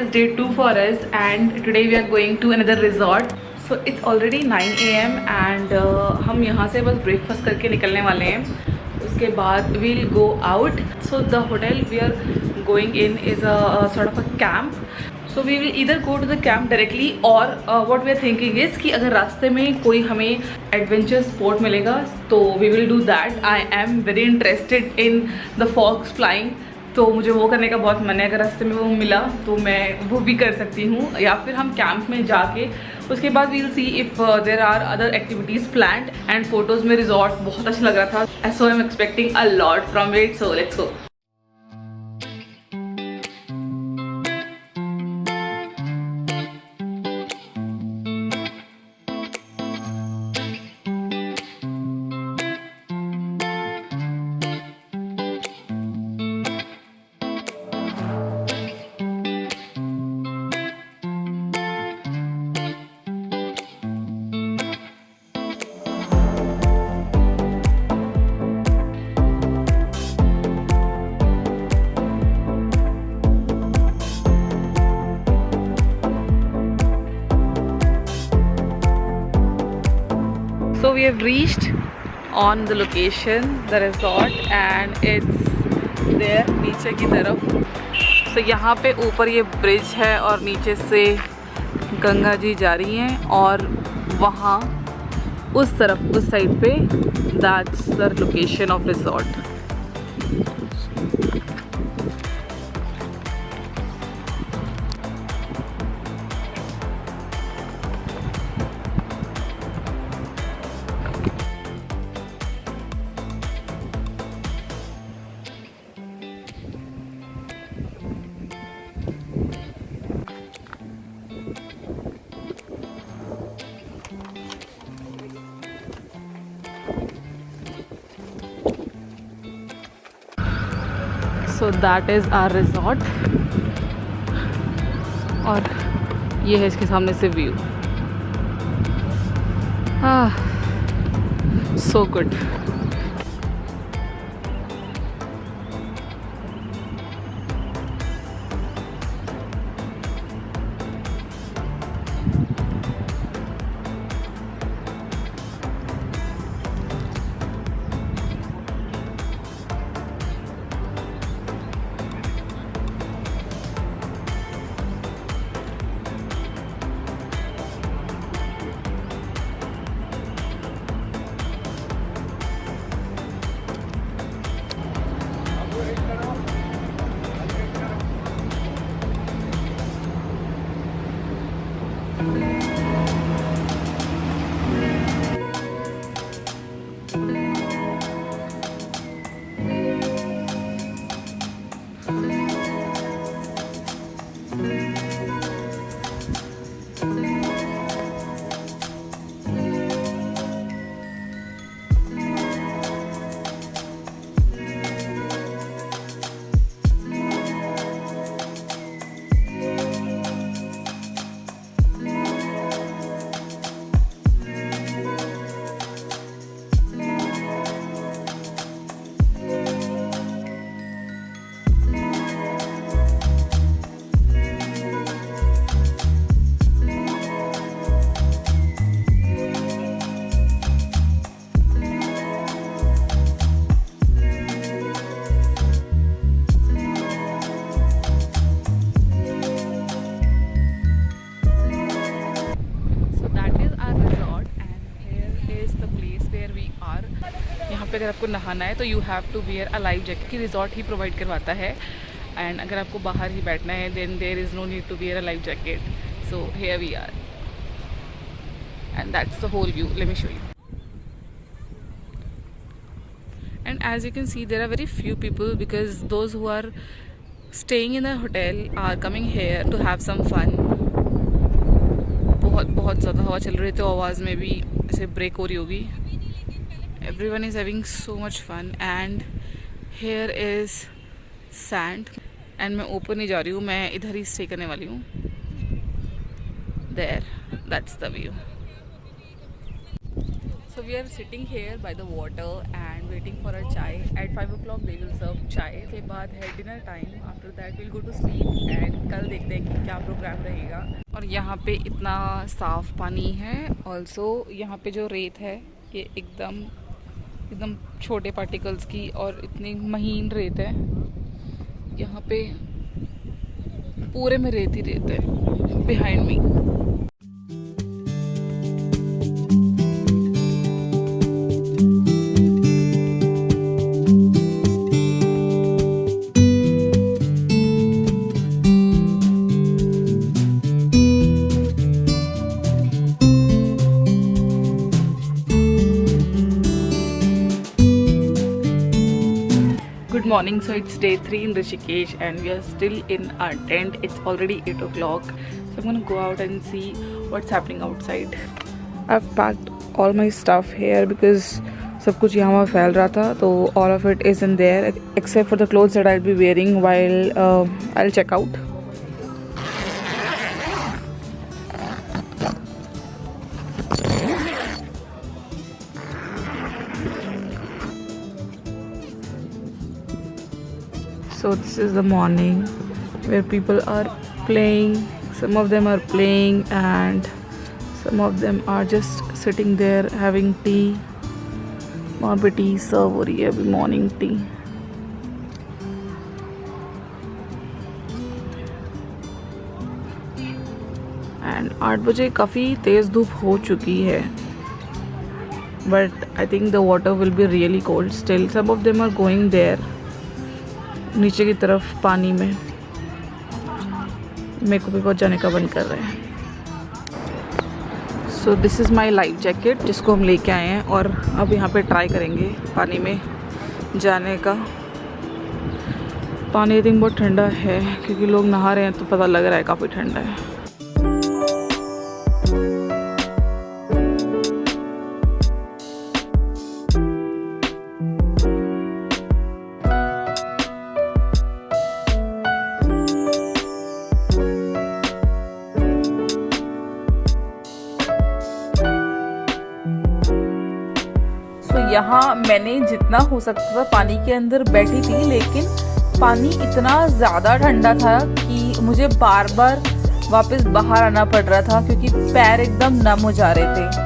is day 2 for us and today we are going to another resort. So it's already 9 AM and हम यहाँ से बस breakfast करके निकलने वाले हैं. उसके बाद we'll go out. So the hotel we are going in is a sort of a camp. So we will either go to the camp directly or what we are thinking is कि अगर रास्ते में कोई हमें adventure sport मिलेगा तो we will do that. I am very interested in the fox flying. तो मुझे वो करने का बहुत मन है. अगर रास्ते में वो मिला तो मैं वो भी कर सकती हूँ, या फिर हम कैंप में जाके उसके बाद we'll see if there are other activities planned. And photos में रिजॉर्ट बहुत अच्छा लग रहा था. So I am expecting a lot from it. So let's go. So we have reached on the location, the resort, and it's there नीचे की तरफ. So यहाँ पे ऊपर ये ब्रिज है और नीचे से गंगा जी जा रही हैं और वहाँ उस तरफ उस साइड पे that's the location of resort. So that is our resort और ये है इसके सामने से व्यू. So good. अगर आपको नहाना है तो you have to wear a life jacket की रिजॉर्ट ही प्रोवाइड करवाता है. एंड अगर आपको बाहर ही बैठना है then there is no need to wear a life jacket. So here we are and that's the whole view. Let me show you. And as you can see there are very few people because those who are staying in the hotel are coming here to have some fun. बहुत ज़्यादा हवा चल रही है तो आवाज़ में भी ऐसे ब्रेक हो रही होगी. Everyone is having so much fun and here is sand and मैं ऊपर नहीं जा रही हूँ, मैं इधर ही स्टे करने वाली हूँ. There, that's the view. So we are sitting here by the water and waiting for our chai. At 5 o'clock they will serve chai. के बाद है dinner time. After that we'll go to sleep and कल देखते हैं कि क्या programme रहेगा. और यहाँ पे इतना साफ पानी है. Also यहाँ पे जो रेत है ये एकदम छोटे पार्टिकल्स की और इतनी महीन रेत है. यहाँ पे पूरे में रेत ही रेत है behind me. Good morning. So it's day 3 in Rishikesh and we are still in our tent. It's already 8 o'clock. So I'm gonna go out and see what's happening outside. I've packed all my stuff here because सब कुछ यहाँ वहाँ फैल रहा था, तो all of it is in there except for the clothes that I'll be wearing while I'll check out. So this is the morning where people are playing. Some of them are playing and some of them are just sitting there having tea. वहाँ पे T सर्व हो रही है अभी, morning tea. And 8 बजे काफ़ी तेज़ धूप हो चुकी है. But I think the water will be really cold still. Some of them are going there नीचे की तरफ पानी में. मेरे को भी बहुत जाने का मन कर रहे हैं. So this is my life jacket जिसको हम लेके आए हैं और अब यहाँ पे ट्राई करेंगे पानी में जाने का. पानी आई थिंक बहुत ठंडा है क्योंकि लोग नहा रहे हैं तो पता लग रहा है काफ़ी ठंडा है. यहाँ मैंने जितना हो सकता था पानी के अंदर बैठी थी, लेकिन पानी इतना ज़्यादा ठंडा था कि मुझे बार बार वापस बाहर आना पड़ रहा था क्योंकि पैर एकदम नम हो जा रहे थे.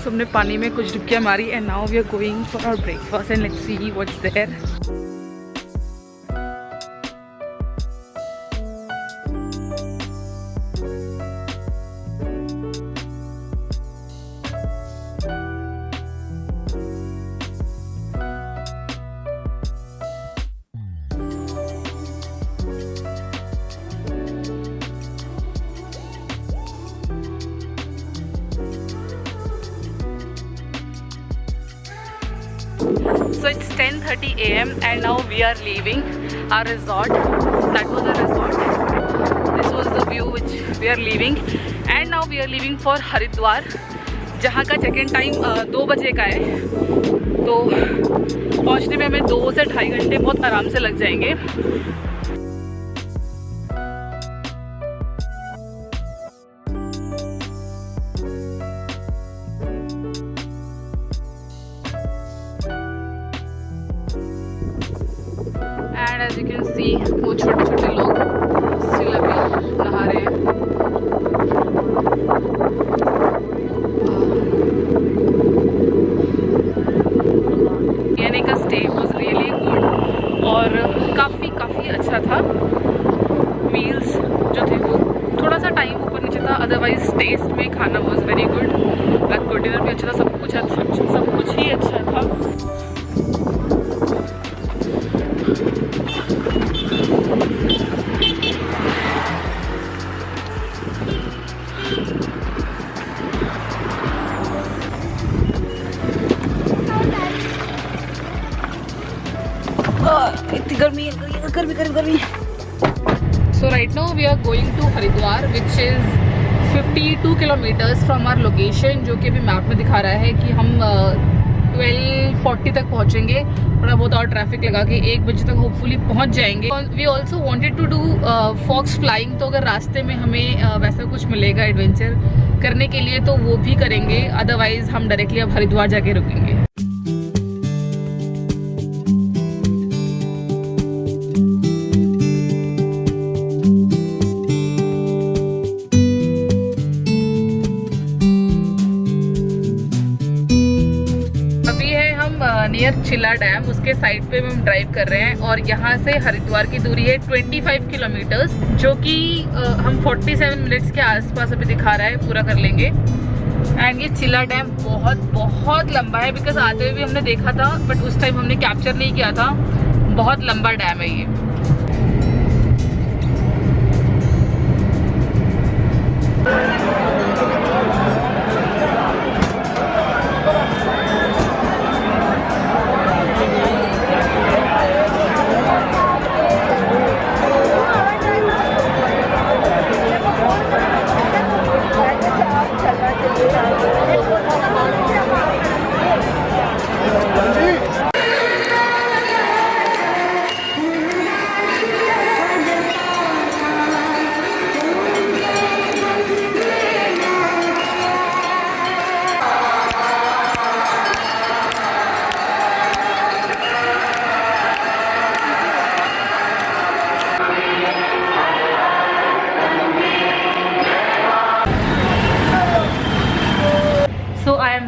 हमने पानी में कुछ डुबकियाँ मारी and now we are going for our breakfast and let's see what's there. So it's 10:30 a.m. and now we are leaving our resort. That was a resort. This was the view which we are leaving and now we are leaving for Haridwar, जहाँ का check in time 2 बजे का है. तो पहुँचने में हमें 2 से 2.5 घंटे बहुत आराम से लग जाएंगे. And as you can see वो छोटे छोटे लोग स्टिल अभी नहा रहे हैं. यानी का स्टे वाज रियली गुड और काफ़ी अच्छा था. मील्स जो थे वो थोड़ा सा टाइम ऊपर नीचे था, अदरवाइज टेस्ट में खाना वाज वेरी गुड. डिनर भी अच्छा था, सब कुछ ही अच्छा था. So right now we are going to Haridwar, which is 52 kilometers from our location, जो कि अभी मैप में दिखा रहा है कि हम 12:40 तक पहुंचेंगे। थोड़ा बहुत और ट्रैफिक लगा के 1 बजे तक होपफुली पहुंच जाएंगे। We also wanted to do fox flying, तो अगर रास्ते में हमें वैसा कुछ मिलेगा एडवेंचर करने के लिए तो वो भी करेंगे, अदरवाइज हम डायरेक्टली अब हरिद्वार जाके रुकेंगे। नियर चिल्ला डैम, उसके साइड पे हम ड्राइव कर रहे हैं और यहाँ से हरिद्वार की दूरी है 25 किलोमीटर्स, जो कि हम 47 मिनट्स के आसपास अभी दिखा रहा है, पूरा कर लेंगे। एंड ये चिल्ला डैम बहुत बहुत लंबा है, बिकॉज आते हुए भी हमने देखा था बट उस टाइम हमने कैप्चर नहीं किया था। बहुत लंबा डैम है ये।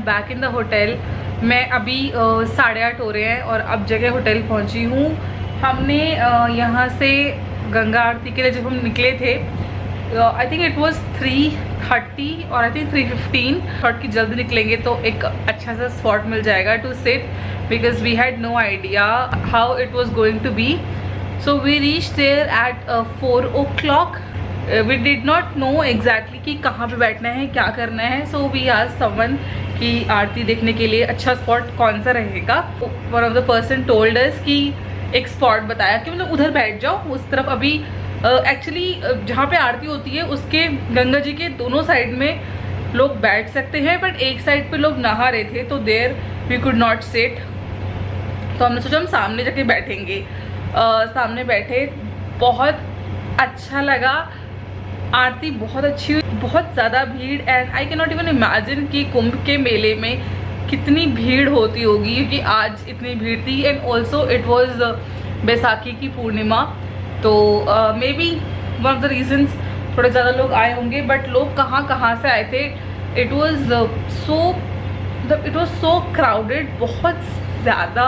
Back in the hotel. मैं अभी 8:30 हो रहे हैं और अब जगह होटल पहुंची हूँ। हमने यहाँ से गंगा आरती के लिए जब हम निकले थे, आई थिंक इट वाज 3:30 और आई थिंक 3:15 थॉट कि जल्द निकलेंगे तो एक अच्छा सा स्पॉट मिल जाएगा to sit, because we had no idea how it was going to be. So we reach there at 4 o'clock। We did not know exactly कि कहाँ पे बैठना है, क्या करना है। सो वी आस्क्ड समवन कि आरती देखने के लिए अच्छा स्पॉट कौन सा रहेगा। One of the person told us कि एक स्पॉट बताया कि मतलब उधर बैठ जाओ उस तरफ। अभी एक्चुअली जहाँ पे आरती होती है उसके गंगा जी के दोनों साइड में लोग बैठ सकते हैं, बट एक साइड पे लोग नहा रहे थे तो there we could not sit. तो हमने सोचा हम सामने जाके बैठेंगे। सामने बैठे, बहुत अच्छा लगा। आरती बहुत अच्छी हुई, बहुत ज़्यादा भीड़। And I can not even imagine कि कुंभ के मेले में कितनी भीड़ होती होगी, क्योंकि आज इतनी भीड़ थी। And also it was Baisakhi की पूर्णिमा, तो maybe one of the reasons थोड़े ज़्यादा लोग आए होंगे। बट लोग कहाँ कहाँ से आए थे। इट वॉज सो क्राउडेड, बहुत ज़्यादा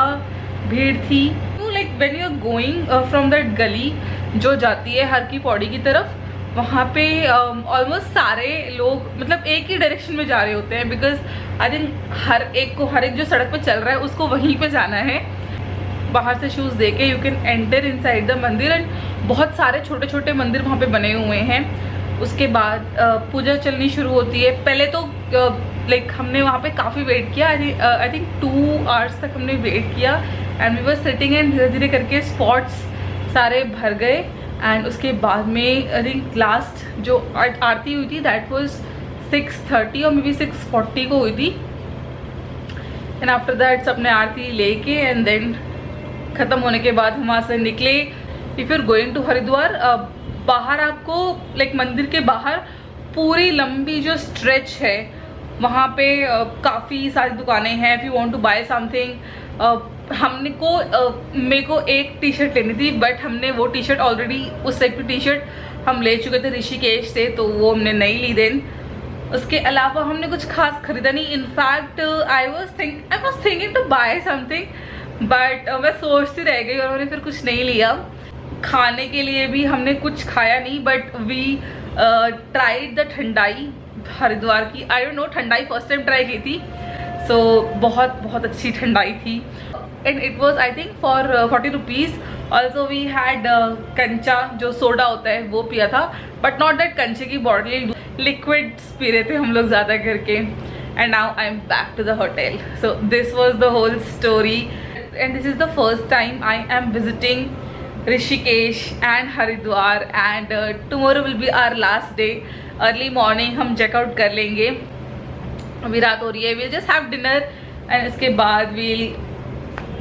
भीड़ थी। Like when you are going from that गली जो जाती है हर की पौड़ी की तरफ, वहाँ पे ऑलमोस्ट सारे लोग मतलब एक ही डायरेक्शन में जा रहे होते हैं, बिकॉज आई थिंक हर एक जो सड़क पे चल रहा है उसको वहीं पे जाना है। बाहर से शूज़ दे के you can enter inside the मंदिर। एंड बहुत सारे छोटे छोटे मंदिर वहाँ पे बने हुए हैं। उसके बाद पूजा चलनी शुरू होती है। पहले तो लाइक हमने वहाँ पे काफ़ी वेट किया। आई थिंक 2 hours तक हमने वेट किया। And we were sitting and धीरे धीरे करके स्पॉट्स सारे भर गए। एंड उसके बाद में आई थिंक लास्ट जो आरती हुई थी दैट वाज 6:30 और मे बी 6:40 को हुई थी। एंड आफ्टर दैट सबने आरती लेके एंड देन ख़त्म होने के बाद हम वहाँ से निकले। If you are going to Haridwar, बाहर आपको लाइक मंदिर के बाहर पूरी लंबी जो स्ट्रेच है वहाँ पे काफ़ी सारी दुकानें हैं। If you want to buy something, मेरे को एक टी शर्ट लेनी थी, बट हमने वो टी शर्ट ऑलरेडी उस टाइप की टी शर्ट हम ले चुके थे ऋषिकेश से, तो वो हमने नहीं ली देन। उसके अलावा हमने कुछ खास खरीदा नहीं। In fact I was thinking to buy something, but मैं सोचती रह गई और मैंने फिर कुछ नहीं लिया। खाने के लिए भी हमने कुछ खाया नहीं, but we tried the thandai Haridwar की। I don't know, thandai first time try की थी। सो बहुत बहुत अच्छी ठंडाई थी। And it was I think for 40 rupees. Also we had कंचा जो सोडा होता है वो पिया था, बट नॉट दैट कंचे की बॉटल, लिक्विड्स पी रहे थे हम लोग ज़्यादा करके। And now I am back to the hotel. So this was the whole story and this is the first time I am visiting Rishikesh and Haridwar and tomorrow will be our last day. Early morning हम checkout कर लेंगे। अभी रात हो रही है, we'll just have dinner and इसके बाद we'll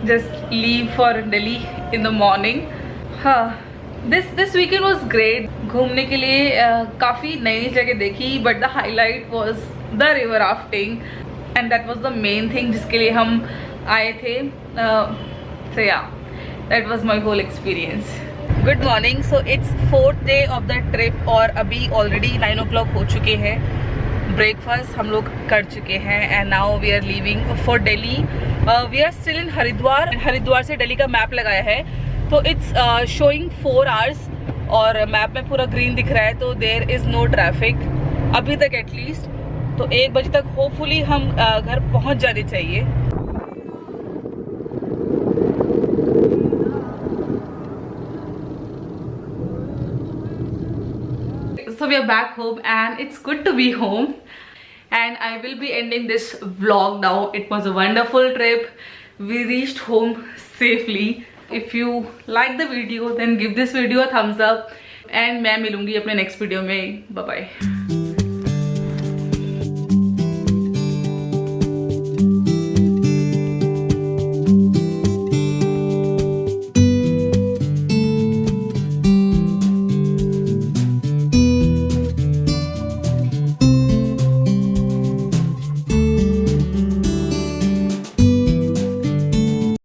just leave for Delhi in the morning. हाँ, दिस वीकेंड वॉज ग्रेट। घूमने के लिए काफ़ी नई जगह देखी, but the highlight was the river rafting and that was the main thing जिसके लिए हम आए थे। So yeah, that was my whole experience. Good morning. So it's 4th day of the trip और अभी ऑलरेडी 9 o'clock हो चुके हैं। ब्रेकफास्ट हम लोग कर चुके हैं and now we are leaving for Delhi. We are still in Haridwar. Haridwar से दिल्ली का मैप लगाया है तो इट्स शोइंग 4 hours और मैप में पूरा ग्रीन दिख रहा है, तो देयर इज़ नो ट्रैफिक अभी तक एटलीस्ट। तो 1 बजे तक होपफुली हम घर पहुंच जाने चाहिए। So we are back home and it's good to be home and I will be ending this vlog now. It was a wonderful trip. We reached home safely. If you like the video then give this video a thumbs up and मैं मिलूंगी अपने next video में। Bye bye.